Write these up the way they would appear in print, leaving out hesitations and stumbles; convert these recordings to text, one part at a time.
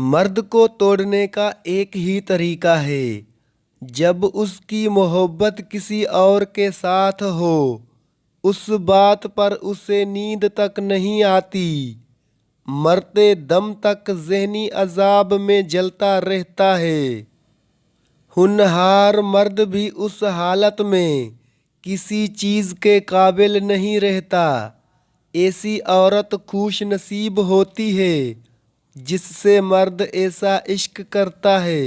मर्द को तोड़ने का एक ही तरीका है, जब उसकी मोहब्बत किसी और के साथ हो। उस बात पर उसे नींद तक नहीं आती। मरते दम तक ज़हनी अजाब में जलता रहता है। होनहार मर्द भी उस हालत में किसी चीज़ के काबिल नहीं रहता। ऐसी औरत खुश नसीब होती है जिससे मर्द ऐसा इश्क करता है।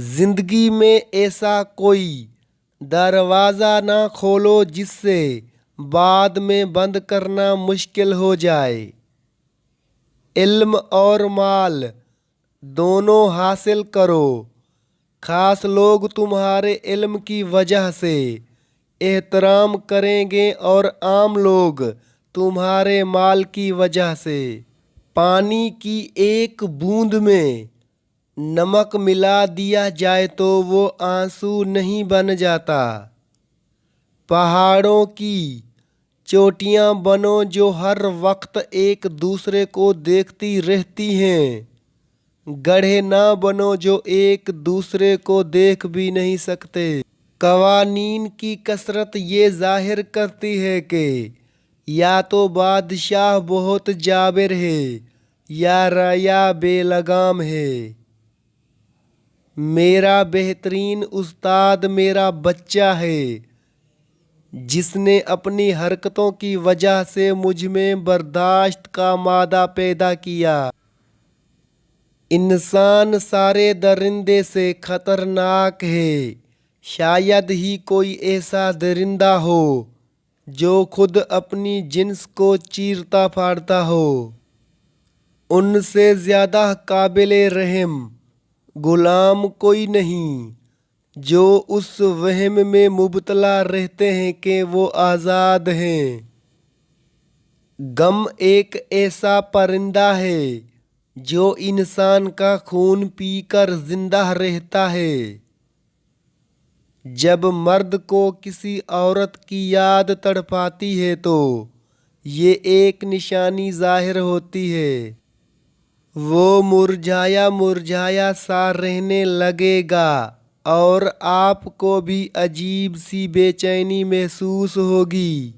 जिंदगी में ऐसा कोई दरवाज़ा ना खोलो जिससे बाद में बंद करना मुश्किल हो जाए। इल्म और माल दोनों हासिल करो। खास लोग तुम्हारे इल्म की वजह से एहतराम करेंगे और आम लोग तुम्हारे माल की वजह से। पानी की एक बूंद में नमक मिला दिया जाए तो वो आंसू नहीं बन जाता। पहाड़ों की चोटियां बनो जो हर वक्त एक दूसरे को देखती रहती हैं। गड्ढे ना बनो जो एक दूसरे को देख भी नहीं सकते। कवानीन की कसरत ये जाहिर करती है कि या तो बादशाह बहुत जाबिर है या रया बेलगाम है। मेरा बेहतरीन उस्ताद मेरा बच्चा है जिसने अपनी हरकतों की वजह से मुझ में बर्दाश्त का मादा पैदा किया। इंसान सारे दरिंदे से खतरनाक है। शायद ही कोई ऐसा दरिंदा हो जो खुद अपनी जिन्स को चीरता फाड़ता हो। उनसे ज़्यादा काबिले रहम गुलाम कोई नहीं जो उस वहम में मुबतला रहते हैं कि वो आज़ाद हैं। गम एक ऐसा परिंदा है जो इंसान का खून पीकर जिंदा रहता है। जब मर्द को किसी औरत की याद तड़पाती है तो ये एक निशानी जाहिर होती है। वो मुरझाया मुरझाया सा रहने लगेगा और आपको भी अजीब सी बेचैनी महसूस होगी।